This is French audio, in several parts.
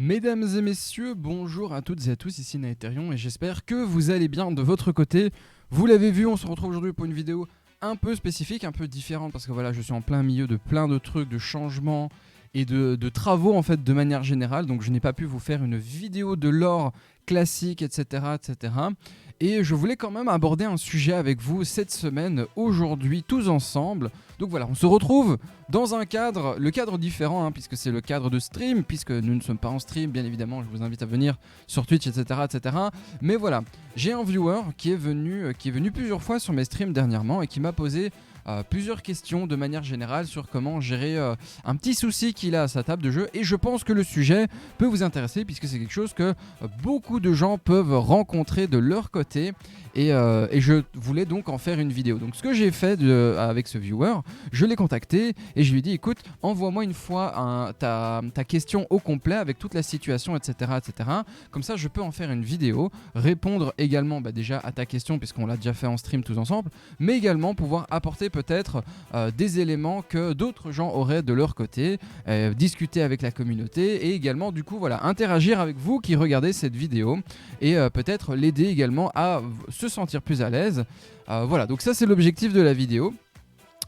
Mesdames et messieurs, bonjour à toutes et à tous, ici Naetherion et j'espère que vous allez bien de votre côté. Vous l'avez vu, on se retrouve aujourd'hui pour une vidéo un peu spécifique, un peu différente parce que voilà, je suis en plein milieu de plein de trucs, de changements et de travaux en fait de manière générale. Donc je n'ai pas pu vous faire une vidéo de lore classique, etc., etc. Et je voulais quand même aborder un sujet avec vous cette semaine, aujourd'hui, tous ensemble. Donc voilà, on se retrouve dans un cadre, le cadre différent, puisque c'est le cadre de stream, puisque nous ne sommes pas en stream, bien évidemment, je vous invite à venir sur Twitch, etc., etc. Mais voilà, j'ai un viewer qui est venu plusieurs fois sur mes streams dernièrement et qui m'a posé plusieurs questions de manière générale sur comment gérer un petit souci qu'il a à sa table de jeu, et je pense que le sujet peut vous intéresser puisque c'est quelque chose que beaucoup de gens peuvent rencontrer de leur côté, et je voulais donc en faire une vidéo. Donc ce que j'ai fait avec ce viewer, je l'ai contacté et je lui ai dit écoute, envoie-moi une fois ta question au complet avec toute la situation, etc., etc. Comme ça je peux en faire une vidéo, répondre également déjà à ta question puisqu'on l'a déjà fait en stream tous ensemble, mais également pouvoir apporter peut-être des éléments que d'autres gens auraient de leur côté, discuter avec la communauté et également du coup voilà, interagir avec vous qui regardez cette vidéo et peut-être l'aider également à se sentir plus à l'aise. Voilà, donc ça c'est l'objectif de la vidéo.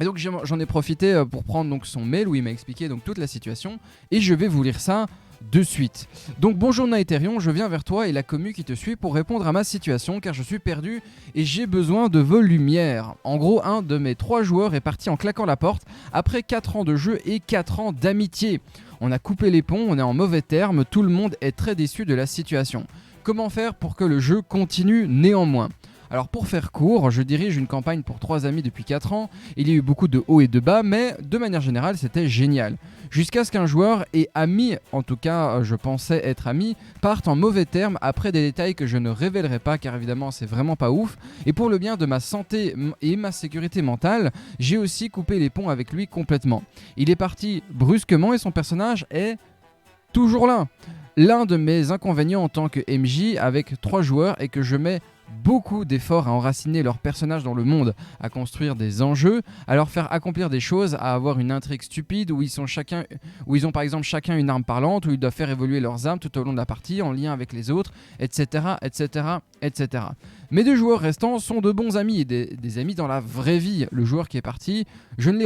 Et donc j'en ai profité pour prendre donc son mail où il m'a expliqué donc toute la situation et je vais vous lire ça de suite. Donc bonjour Naetherion, je viens vers toi et la commu qui te suit pour répondre à ma situation car je suis perdu et j'ai besoin de vos lumières. En gros, un de mes 3 joueurs est parti en claquant la porte après 4 ans de jeu et 4 ans d'amitié. On a coupé les ponts, on est en mauvais termes, tout le monde est très déçu de la situation. Comment faire pour que le jeu continue néanmoins ? Alors pour faire court, je dirige une campagne pour 3 amis depuis 4 ans, il y a eu beaucoup de hauts et de bas, mais de manière générale c'était génial. Jusqu'à ce qu'un joueur et ami, en tout cas je pensais être ami, parte en mauvais termes après des détails que je ne révélerai pas car évidemment c'est vraiment pas ouf, et pour le bien de ma santé et ma sécurité mentale, j'ai aussi coupé les ponts avec lui complètement. Il est parti brusquement et son personnage est toujours là. L'un de mes inconvénients en tant que MJ avec 3 joueurs est que je mets beaucoup d'efforts à enraciner leurs personnages dans le monde, à construire des enjeux, à leur faire accomplir des choses, à avoir une intrigue stupide où ils ont par exemple chacun une arme parlante, où ils doivent faire évoluer leurs armes tout au long de la partie en lien avec les autres, etc., etc., etc. Mes 2 joueurs restants sont de bons amis et des amis dans la vraie vie. Le joueur qui est parti, je ne l'ai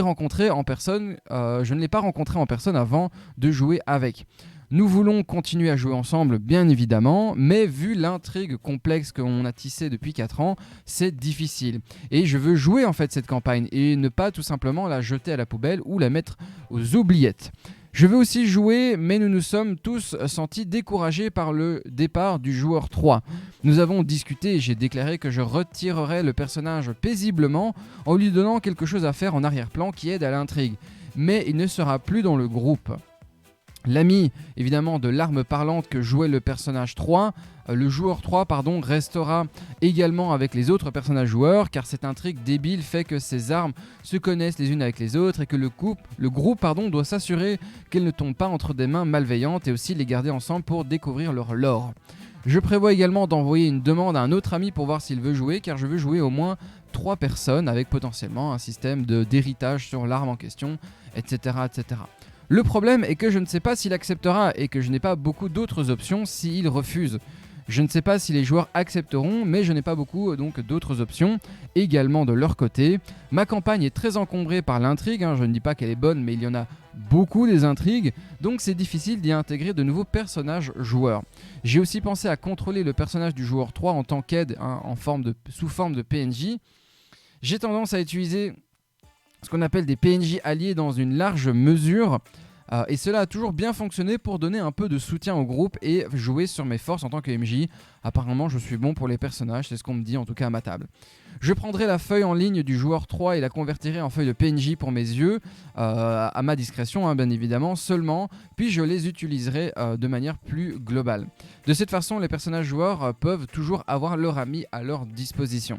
pas rencontré en personne avant de jouer avec. Nous voulons continuer à jouer ensemble, bien évidemment, mais vu l'intrigue complexe qu'on a tissée depuis 4 ans, c'est difficile. Et je veux jouer en fait cette campagne et ne pas tout simplement la jeter à la poubelle ou la mettre aux oubliettes. Je veux aussi jouer, mais nous nous sommes tous sentis découragés par le départ du joueur 3. Nous avons discuté et j'ai déclaré que je retirerais le personnage paisiblement en lui donnant quelque chose à faire en arrière-plan qui aide à l'intrigue. Mais il ne sera plus dans le groupe. L'ami, évidemment, de l'arme parlante que jouait le personnage 3, le joueur 3, restera également avec les autres personnages joueurs, car cette intrigue débile fait que ces armes se connaissent les unes avec les autres et que le groupe doit s'assurer qu'elles ne tombent pas entre des mains malveillantes et aussi les garder ensemble pour découvrir leur lore. Je prévois également d'envoyer une demande à un autre ami pour voir s'il veut jouer, car je veux jouer au moins 3 personnes avec potentiellement un système d'héritage sur l'arme en question, etc., etc. Le problème est que je ne sais pas s'il acceptera et que je n'ai pas beaucoup d'autres options s'il refuse. Je ne sais pas si les joueurs accepteront, mais je n'ai pas beaucoup d'autres options également de leur côté. Ma campagne est très encombrée par l'intrigue, je ne dis pas qu'elle est bonne, mais il y en a beaucoup des intrigues, donc c'est difficile d'y intégrer de nouveaux personnages joueurs. J'ai aussi pensé à contrôler le personnage du joueur 3 en tant qu'aide, sous forme de PNJ. J'ai tendance à utiliser ce qu'on appelle des PNJ alliés dans une large mesure, et cela a toujours bien fonctionné pour donner un peu de soutien au groupe et jouer sur mes forces en tant que MJ. Apparemment je suis bon pour les personnages, c'est ce qu'on me dit en tout cas à ma table. Je prendrai la feuille en ligne du joueur 3 et la convertirai en feuille de PNJ pour mes yeux, à ma discrétion bien évidemment seulement, puis je les utiliserai de manière plus globale. De cette façon les personnages joueurs peuvent toujours avoir leur ami à leur disposition.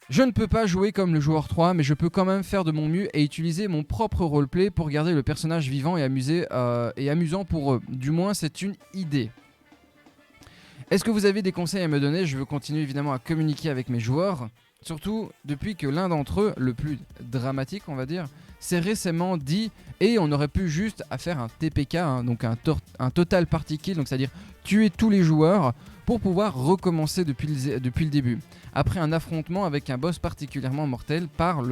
Je ne peux pas jouer comme le joueur 3, mais je peux quand même faire de mon mieux et utiliser mon propre roleplay pour garder le personnage vivant et amusant pour eux. Du moins, c'est une idée. Est-ce que vous avez des conseils à me donner ? Je veux continuer évidemment à communiquer avec mes joueurs, surtout depuis que l'un d'entre eux, le plus dramatique on va dire, s'est récemment dit, et on aurait pu juste faire un TPK, hein, donc un total party kill, donc c'est-à-dire tuer tous les joueurs pour pouvoir recommencer depuis le début. Après un affrontement avec un boss particulièrement mortel par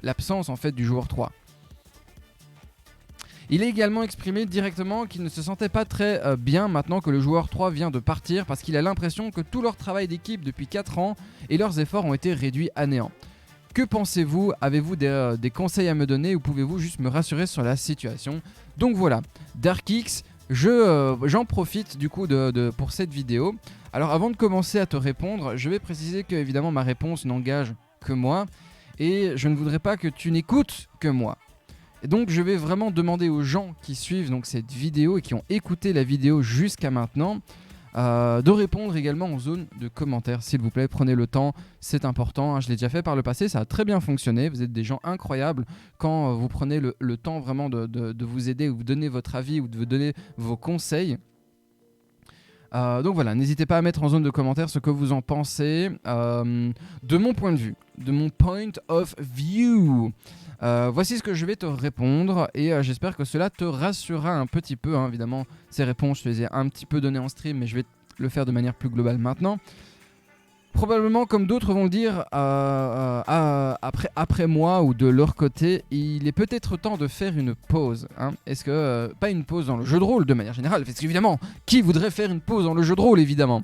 l'absence en fait du joueur 3. Il a également exprimé directement qu'il ne se sentait pas très bien maintenant que le joueur 3 vient de partir parce qu'il a l'impression que tout leur travail d'équipe depuis 4 ans et leurs efforts ont été réduits à néant. Que pensez-vous? Avez-vous des conseils à me donner ou pouvez-vous juste me rassurer sur la situation? Donc voilà, DarkX, j'en profite du coup pour cette vidéo. Alors avant de commencer à te répondre, je vais préciser que évidemment ma réponse n'engage que moi et je ne voudrais pas que tu n'écoutes que moi. Et donc je vais vraiment demander aux gens qui suivent donc, cette vidéo et qui ont écouté la vidéo jusqu'à maintenant de répondre également en zone de commentaires. S'il vous plaît, prenez le temps, c'est important, hein, je l'ai déjà fait par le passé, ça a très bien fonctionné, vous êtes des gens incroyables quand vous prenez le temps vraiment de vous aider ou de vous donner votre avis ou de vous donner vos conseils. Donc voilà, n'hésitez pas à mettre en zone de commentaires ce que vous en pensez de mon point de vue, de mon point of view. Voici ce que je vais te répondre et j'espère que cela te rassurera un petit peu, hein. Évidemment, ces réponses, je te les ai un petit peu données en stream, mais je vais le faire de manière plus globale maintenant. Probablement, comme d'autres vont le dire après moi ou de leur côté, il est peut-être temps de faire une pause. Hein. Est-ce que, pas une pause dans le jeu de rôle de manière générale, parce qu'évidemment, qui voudrait faire une pause dans le jeu de rôle, évidemment?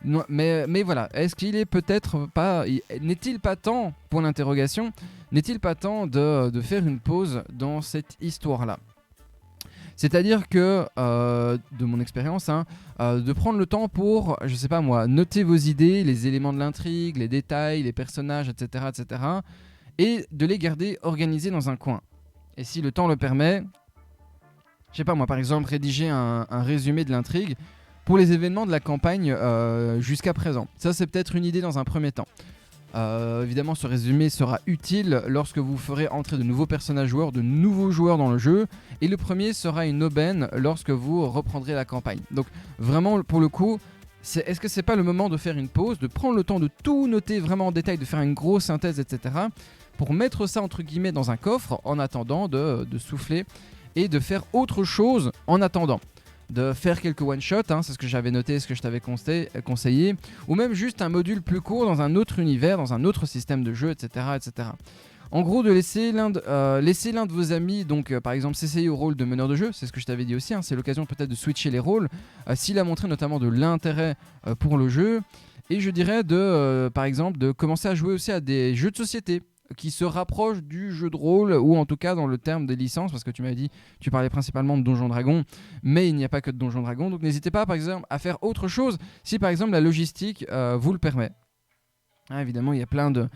Non, mais voilà, est-ce qu'il est peut-être pas... N'est-il pas temps, pour l'interrogation, n'est-il pas temps de faire une pause dans cette histoire-là? C'est-à-dire que, de mon expérience, hein, de prendre le temps pour, je sais pas moi, noter vos idées, les éléments de l'intrigue, les détails, les personnages, etc., etc., et de les garder organisés dans un coin. Et si le temps le permet, je sais pas moi, par exemple, rédiger un résumé de l'intrigue pour les événements de la campagne jusqu'à présent. Ça, c'est peut-être une idée dans un premier temps. Évidemment, ce résumé sera utile lorsque vous ferez entrer de nouveaux personnages joueurs, de nouveaux joueurs dans le jeu. Et le premier sera une aubaine lorsque vous reprendrez la campagne. Donc vraiment, pour le coup, est-ce que c'est pas le moment de faire une pause, de prendre le temps de tout noter vraiment en détail, de faire une grosse synthèse, etc. pour mettre ça entre guillemets dans un coffre en attendant de souffler et de faire autre chose en attendant. De faire quelques one-shots, hein, c'est ce que j'avais noté, ce que je t'avais conseillé, ou même juste un module plus court dans un autre univers, dans un autre système de jeu, etc. etc. En gros, de laisser l'un de vos amis, donc par exemple s'essayer au rôle de meneur de jeu, c'est ce que je t'avais dit aussi, hein, c'est l'occasion peut-être de switcher les rôles, s'il a montré notamment de l'intérêt pour le jeu, et je dirais par exemple de commencer à jouer aussi à des jeux de société, qui se rapproche du jeu de rôle, ou en tout cas dans le terme des licences, parce que tu m'avais dit, tu parlais principalement de Donjons Dragons, mais il n'y a pas que de Donjons Dragons, donc n'hésitez pas par exemple à faire autre chose, si par exemple la logistique vous le permet. Ah, évidemment, il y a plein de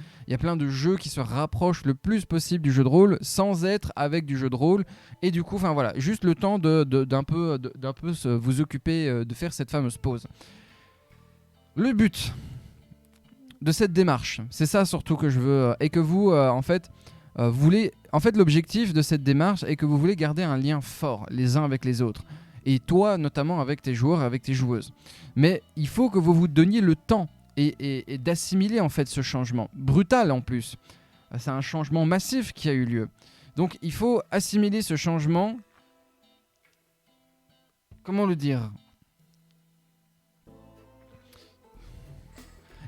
jeux qui se rapprochent le plus possible du jeu de rôle, sans être avec du jeu de rôle, et du coup, enfin voilà, juste le temps d'un peu vous occuper, de faire cette fameuse pause. Le but de cette démarche, c'est ça surtout que je veux, et que vous voulez, en fait l'objectif de cette démarche est que vous voulez garder un lien fort les uns avec les autres, et toi notamment avec tes joueurs et avec tes joueuses, mais il faut que vous vous donniez le temps et d'assimiler en fait ce changement, brutal en plus, c'est un changement massif qui a eu lieu, donc il faut assimiler ce changement, comment le dire ?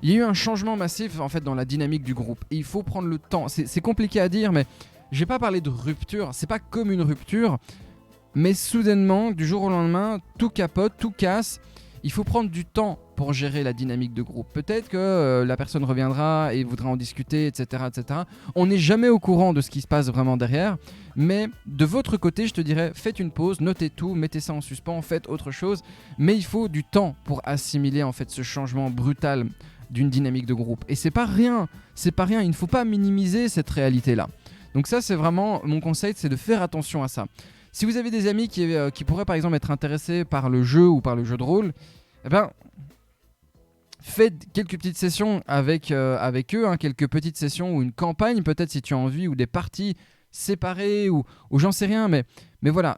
Il y a eu un changement massif en fait dans la dynamique du groupe et il faut prendre le temps. C'est compliqué à dire, mais je vais pas parler de rupture. C'est pas comme une rupture, mais soudainement, du jour au lendemain, tout capote, tout casse. Il faut prendre du temps pour gérer la dynamique de groupe. Peut-être que la personne reviendra et voudra en discuter, etc., etc. On n'est jamais au courant de ce qui se passe vraiment derrière, mais de votre côté, je te dirais, faites une pause, notez tout, mettez ça en suspens, faites autre chose, mais il faut du temps pour assimiler en fait ce changement brutal d'une dynamique de groupe. Et c'est pas rien, il ne faut pas minimiser cette réalité-là. Donc ça, c'est vraiment mon conseil, c'est de faire attention à ça. Si vous avez des amis qui pourraient par exemple être intéressés par le jeu ou par le jeu de rôle, eh ben, faites quelques petites sessions avec eux, hein, quelques petites sessions ou une campagne peut-être si tu as envie, ou des parties séparées ou j'en sais rien, mais voilà,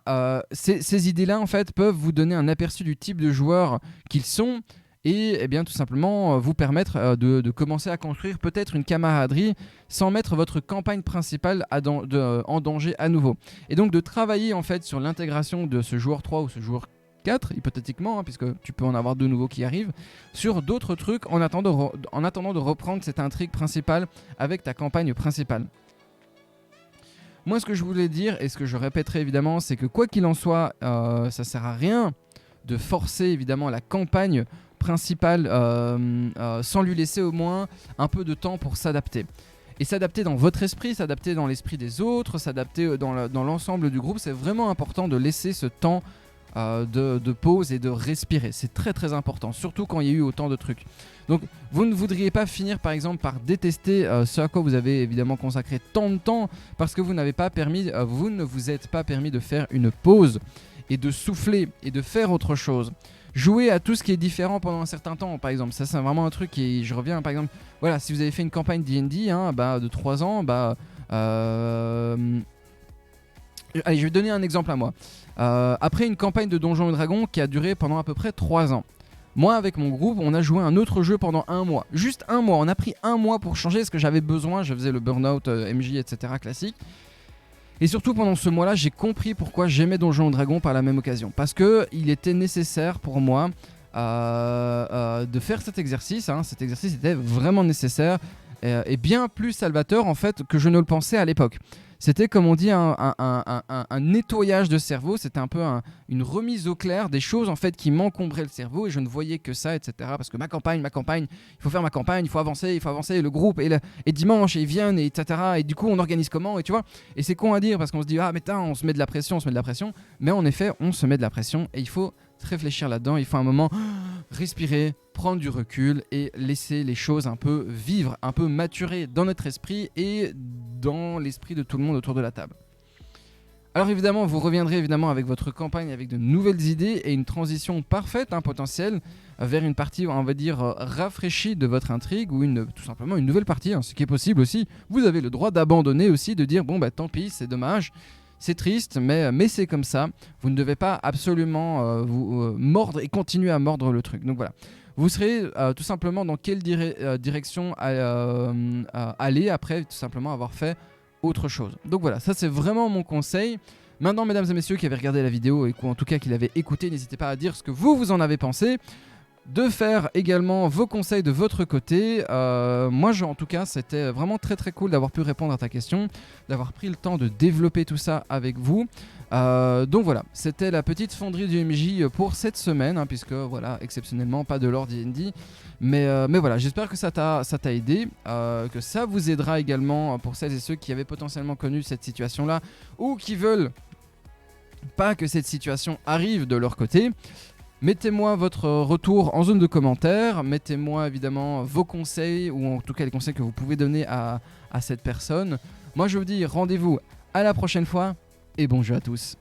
ces idées-là en fait peuvent vous donner un aperçu du type de joueurs qu'ils sont. et eh bien tout simplement vous permettre de commencer à construire peut-être une camaraderie sans mettre votre campagne principale en danger à nouveau. Et donc de travailler en fait sur l'intégration de ce joueur 3 ou ce joueur 4, hypothétiquement, puisque tu peux en avoir de nouveaux qui arrivent, sur d'autres trucs en attendant de reprendre cette intrigue principale avec ta campagne principale. Moi, ce que je voulais dire, et ce que je répéterai évidemment, c'est que quoi qu'il en soit, ça sert à rien de forcer évidemment la campagne principale sans lui laisser au moins un peu de temps pour s'adapter. Et s'adapter dans votre esprit, s'adapter dans l'esprit des autres, s'adapter dans l'ensemble du groupe, c'est vraiment important de laisser ce temps de pause et de respirer. C'est très très important, surtout quand il y a eu autant de trucs. Donc vous ne voudriez pas finir par exemple par détester ce à quoi vous avez évidemment consacré tant de temps parce que vous ne vous êtes pas permis de faire une pause et de souffler et de faire autre chose. Jouer à tout ce qui est différent pendant un certain temps, par exemple. Ça, c'est vraiment un truc qui, je reviens, par exemple, voilà, si vous avez fait une campagne D&D de 3 ans, allez, je vais donner un exemple à moi. Après une campagne de Donjons et Dragons qui a duré pendant à peu près 3 ans. Moi, avec mon groupe, on a joué un autre jeu pendant 1 mois. Juste 1 mois. On a pris 1 mois pour changer ce que j'avais besoin. Je faisais le burn-out, MJ, etc. classique. Et surtout pendant ce mois-là, j'ai compris pourquoi j'aimais Donjons et Dragons par la même occasion. Parce qu'il était nécessaire pour moi de faire cet exercice. Cet exercice était vraiment nécessaire et bien plus salvateur en fait que je ne le pensais à l'époque. C'était comme on dit un nettoyage de cerveau, c'était un peu une remise au clair des choses en fait qui m'encombraient le cerveau et je ne voyais que ça, etc. Parce que ma campagne, il faut faire ma campagne, il faut avancer, le groupe et dimanche ils viennent, etc. Et du coup on organise comment et tu vois. Et c'est con à dire parce qu'on se dit ah mais on se met de la pression, mais en effet on se met de la pression et il faut réfléchir là-dedans, il faut un moment respirer, prendre du recul et laisser les choses un peu vivre, un peu maturer dans notre esprit et dans l'esprit de tout le monde autour de la table. Alors évidemment, vous reviendrez évidemment avec votre campagne, avec de nouvelles idées et une transition parfaite, potentielle, vers une partie, on va dire, rafraîchie de votre intrigue ou tout simplement une nouvelle partie, ce qui est possible aussi. Vous avez le droit d'abandonner aussi, de dire bon tant pis, c'est dommage. C'est triste, mais c'est comme ça. Vous ne devez pas absolument vous mordre et continuer à mordre le truc. Donc voilà. Vous serez tout simplement dans quelle direction aller après tout simplement avoir fait autre chose. Donc voilà, ça c'est vraiment mon conseil. Maintenant, mesdames et messieurs qui avez regardé la vidéo et en tout cas qui l'avaient écouté, n'hésitez pas à dire ce que vous en avez pensé. De faire également vos conseils de votre côté. Moi, en tout cas, c'était vraiment très très cool d'avoir pu répondre à ta question, d'avoir pris le temps de développer tout ça avec vous. Donc voilà, c'était la petite fonderie du MJ pour cette semaine, puisque voilà, exceptionnellement, pas de lore D&D. Mais voilà, j'espère que ça t'a aidé, que ça vous aidera également pour celles et ceux qui avaient potentiellement connu cette situation-là ou qui veulent pas que cette situation arrive de leur côté. Mettez-moi votre retour en zone de commentaires, mettez-moi évidemment vos conseils ou en tout cas les conseils que vous pouvez donner à cette personne. Moi je vous dis rendez-vous à la prochaine fois et bon jeu à tous.